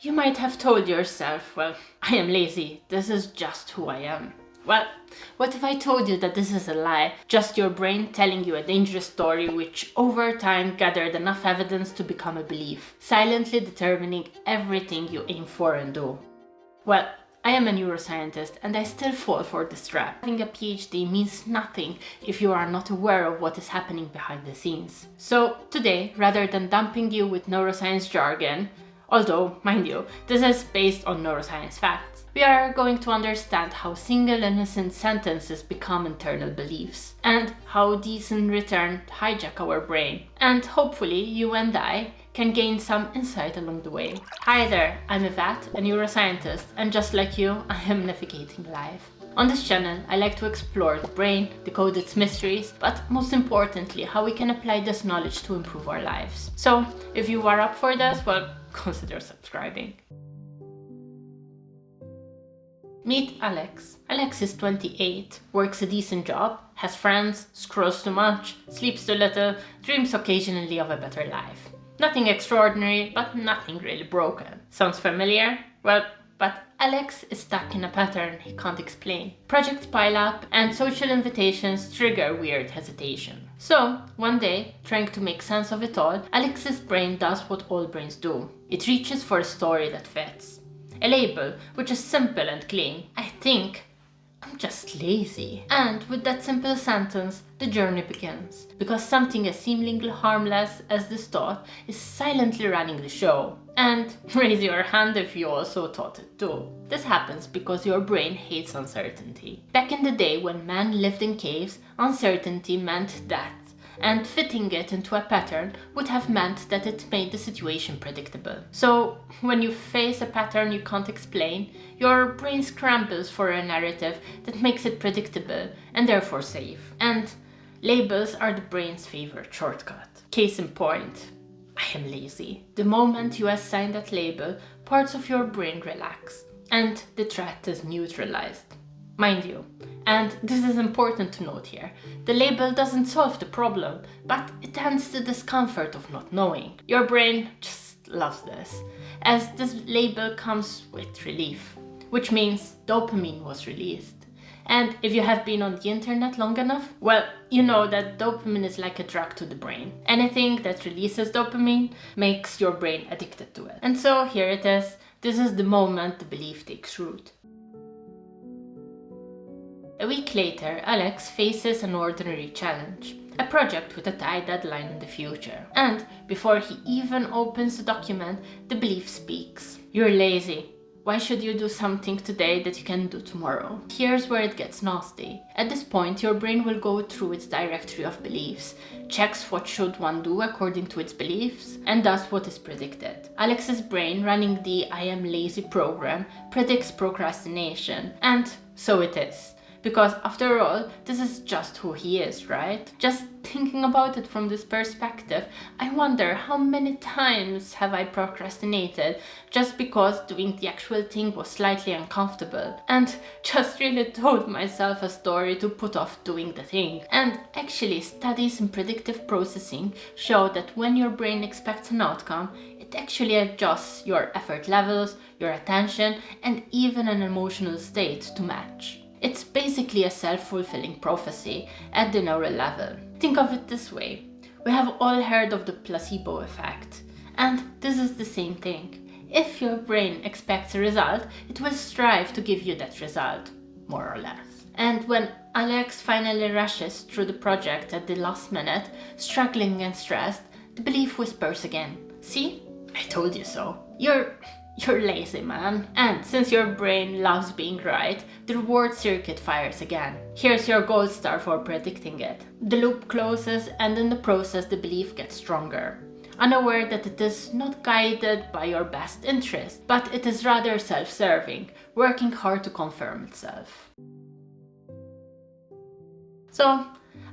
You might have told yourself, well, I am lazy, this is just who I am. Well, what if I told you that this is a lie, just your brain telling you a dangerous story which over time gathered enough evidence to become a belief, silently determining everything you aim for and do? Well, I am a neuroscientist and I still fall for this trap. Having a PhD means nothing if you are not aware of what is happening behind the scenes. So today, rather than dumping you with neuroscience jargon, although, mind you, this is based on neuroscience facts, we are going to understand how single innocent sentences become internal beliefs, and how these in return hijack our brain, and hopefully you and I can gain some insight along the way. Hi there, I'm Yvette, a neuroscientist, and just like you, I am navigating life. On this channel, I like to explore the brain, decode its mysteries, but most importantly, how we can apply this knowledge to improve our lives. So, if you are up for this, well, consider subscribing. Meet Alex. Alex is 28, works a decent job, has friends, scrolls too much, sleeps too little, dreams occasionally of a better life. Nothing extraordinary, but nothing really broken. Sounds familiar? Well, but Alex is stuck in a pattern he can't explain. Projects pile up and social invitations trigger weird hesitation. So, one day, trying to make sense of it all, Alex's brain does what all brains do. It reaches for a story that fits. A label, which is simple and clean. I think I'm just lazy. And with that simple sentence, the journey begins. Because something as seemingly harmless as this thought is silently running the show. And raise your hand if you also thought it too. This happens because your brain hates uncertainty. Back in the day when man lived in caves, uncertainty meant death. And fitting it into a pattern would have meant that it made the situation predictable. So, when you face a pattern you can't explain, your brain scrambles for a narrative that makes it predictable and therefore safe. And labels are the brain's favorite shortcut. Case in point, I am lazy. The moment you assign that label, parts of your brain relax, and the threat is neutralized. Mind you, and this is important to note here, the label doesn't solve the problem, but it ends the discomfort of not knowing. Your brain just loves this, as this label comes with relief, which means dopamine was released. And if you have been on the internet long enough, well, you know that dopamine is like a drug to the brain. Anything that releases dopamine makes your brain addicted to it. And so here it is, this is the moment the belief takes root. A week later, Alex faces an ordinary challenge, a project with a tight deadline in the future. And before he even opens the document, the belief speaks. You're lazy. Why should you do something today that you can do tomorrow? Here's where it gets nasty. At this point, your brain will go through its directory of beliefs, checks what should one do according to its beliefs, and does what is predicted. Alex's brain, running the I am lazy program, predicts procrastination, and so it is. Because after all, this is just who he is, right? Just thinking about it from this perspective, I wonder how many times have I procrastinated just because doing the actual thing was slightly uncomfortable, and just really told myself a story to put off doing the thing. And actually, studies in predictive processing show that when your brain expects an outcome, it actually adjusts your effort levels, your attention, and even an emotional state to match. It's basically a self-fulfilling prophecy at the neural level. Think of it this way. We have all heard of the placebo effect. And this is the same thing. If your brain expects a result, it will strive to give you that result, more or less. And when Alex finally rushes through the project at the last minute, struggling and stressed, the belief whispers again. See? I told you so. You're lazy, man. And since your brain loves being right, the reward circuit fires again. Here's your gold star for predicting it. The loop closes, and in the process the belief gets stronger. Unaware that it is not guided by your best interest, but it is rather self-serving, working hard to confirm itself. So,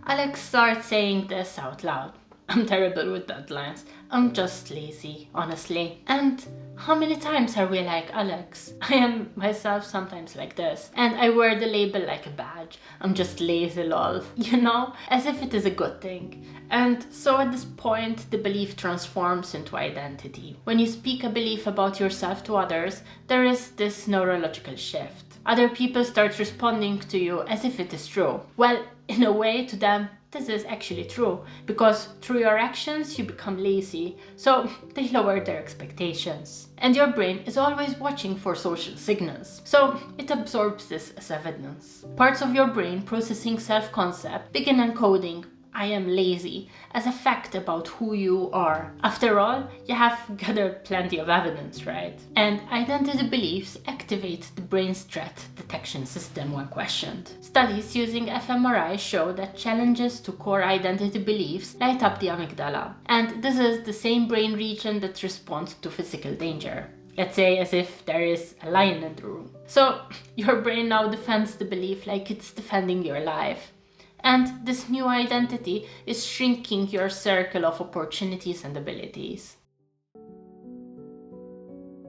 Alex starts saying this out loud. I'm terrible with deadlines. I'm just lazy, honestly. And how many times are we like Alex? I am myself sometimes like this. And I wear the label like a badge. I'm just lazy, lol. You know? As if it is a good thing. And so at this point, the belief transforms into identity. When you speak a belief about yourself to others, there is this neurological shift. Other people start responding to you as if it is true. Well, in a way, to them, this is actually true, because through your actions you become lazy, so they lower their expectations. And your brain is always watching for social signals, so it absorbs this as evidence. Parts of your brain processing self-concept begin encoding I am lazy as a fact about who you are. After all, you have gathered plenty of evidence, right? And identity beliefs activate the brain's threat detection system when questioned. Studies using fMRI show that challenges to core identity beliefs light up the amygdala. And this is the same brain region that responds to physical danger. Let's say as if there is a lion in the room. So your brain now defends the belief like it's defending your life. And this new identity is shrinking your circle of opportunities and abilities.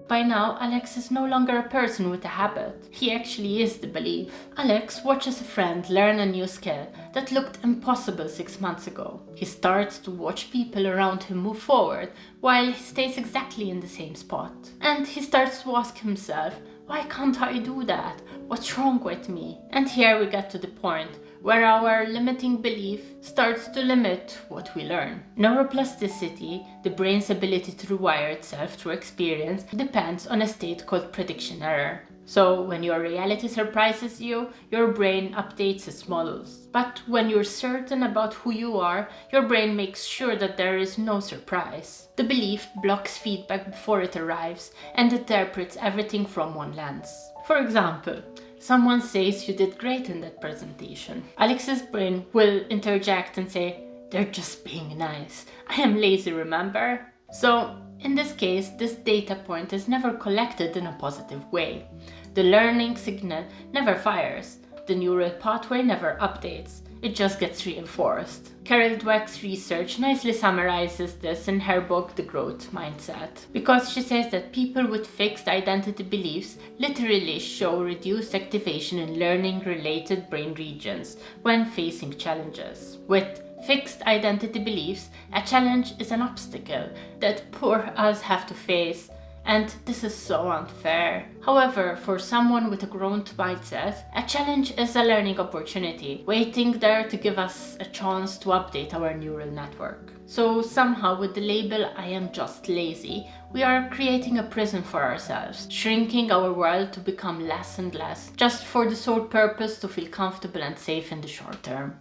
By now, Alex is no longer a person with a habit. He actually is the belief. Alex watches a friend learn a new skill that looked impossible 6 months ago. He starts to watch people around him move forward while he stays exactly in the same spot. And he starts to ask himself, why can't I do that? What's wrong with me? And here we get to the point where our limiting belief starts to limit what we learn. Neuroplasticity, the brain's ability to rewire itself through experience, depends on a state called prediction error. So when your reality surprises you, your brain updates its models. But when you're certain about who you are, your brain makes sure that there is no surprise. The belief blocks feedback before it arrives and interprets everything from one lens. For example, someone says you did great in that presentation. Alex's brain will interject and say, they're just being nice. I am lazy, remember? So, in this case, this data point is never collected in a positive way. The learning signal never fires. The neural pathway never updates. It just gets reinforced. Carol Dweck's research nicely summarizes this in her book The Growth Mindset, because she says that people with fixed identity beliefs literally show reduced activation in learning-related brain regions when facing challenges. With fixed identity beliefs, a challenge is an obstacle that poor us have to face, and this is so unfair. However, for someone with a growth mindset, a challenge is a learning opportunity, waiting there to give us a chance to update our neural network. So somehow with the label I am just lazy, we are creating a prison for ourselves, shrinking our world to become less and less, just for the sole purpose to feel comfortable and safe in the short term.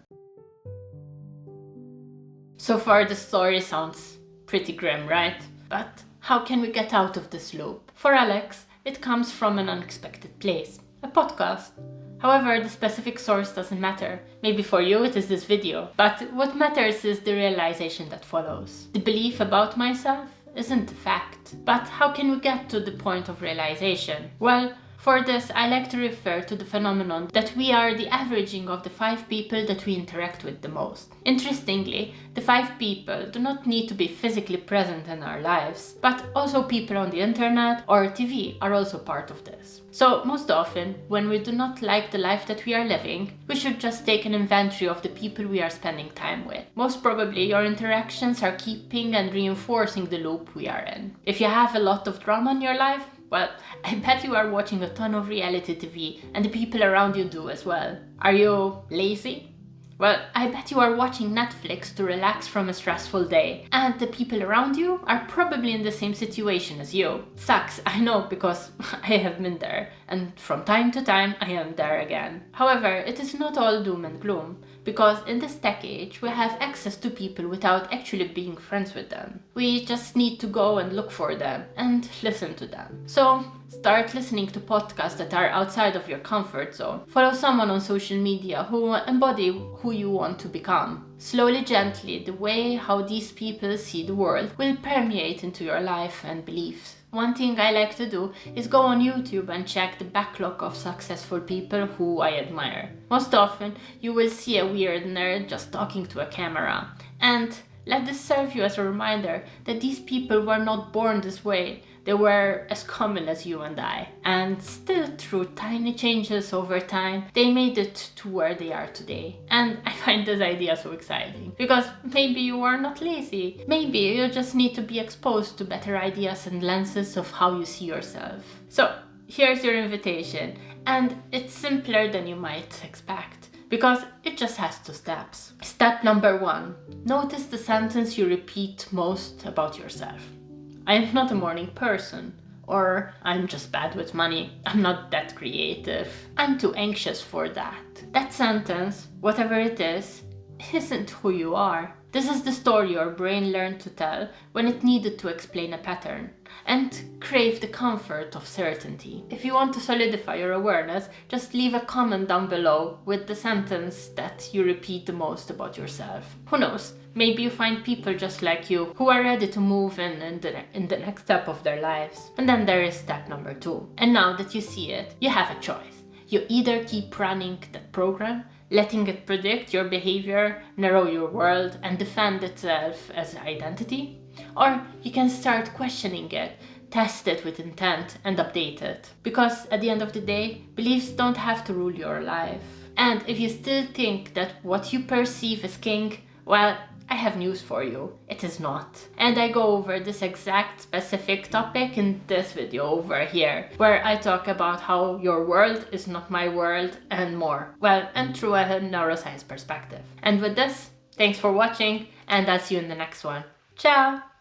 So far the story sounds pretty grim, right? But how can we get out of this loop? For Alex, it comes from an unexpected place, a podcast. However, the specific source doesn't matter. Maybe for you it is this video, but what matters is the realization that follows. The belief about myself isn't a fact. But how can we get to the point of realization? Well, for this, I like to refer to the phenomenon that we are the averaging of the 5 people that we interact with the most. Interestingly, the 5 people do not need to be physically present in our lives, but also people on the internet or TV are also part of this. So most often, when we do not like the life that we are living, we should just take an inventory of the people we are spending time with. Most probably, your interactions are keeping and reinforcing the loop we are in. If you have a lot of drama in your life, well, I bet you are watching a ton of reality TV and the people around you do as well. Are you lazy? Well, I bet you are watching Netflix to relax from a stressful day, and the people around you are probably in the same situation as you. Sucks, I know, because I have been there, and from time to time I am there again. However, it is not all doom and gloom, because in this tech age we have access to people without actually being friends with them. We just need to go and look for them and listen to them. So start listening to podcasts that are outside of your comfort zone. Follow someone on social media who embody who you want to become. Slowly, gently, the way how these people see the world will permeate into your life and beliefs. One thing I like to do is go on YouTube and check the backlog of successful people who I admire. Most often, you will see a weird nerd just talking to a camera. And let this serve you as a reminder that these people were not born this way. They were as common as you and I. And still, through tiny changes over time, they made it to where they are today. And I find this idea so exciting. Because maybe you are not lazy. Maybe you just need to be exposed to better ideas and lenses of how you see yourself. So, here's your invitation. And it's simpler than you might expect. Because it just has 2 steps. Step number 1. Notice the sentence you repeat most about yourself. I am not a morning person. Or I'm just bad with money. I'm not that creative. I'm too anxious for that. That sentence, whatever it is, isn't who you are. This is the story your brain learned to tell when it needed to explain a pattern and crave the comfort of certainty. If you want to solidify your awareness, just leave a comment down below with the sentence that you repeat the most about yourself. Who knows? Maybe you find people just like you who are ready to move in the next step of their lives. And then there is step number 2. And now that you see it, you have a choice. You either keep running that program, letting it predict your behavior, narrow your world, and defend itself as identity, or you can start questioning it, test it with intent, and update it. Because at the end of the day, beliefs don't have to rule your life. And if you still think that what you perceive as king, well, I have news for you, it is not. And I go over this exact specific topic in this video over here, where I talk about how your world is not my world and more. Well, and through a neuroscience perspective. And with this, thanks for watching, and I'll see you in the next one. Ciao!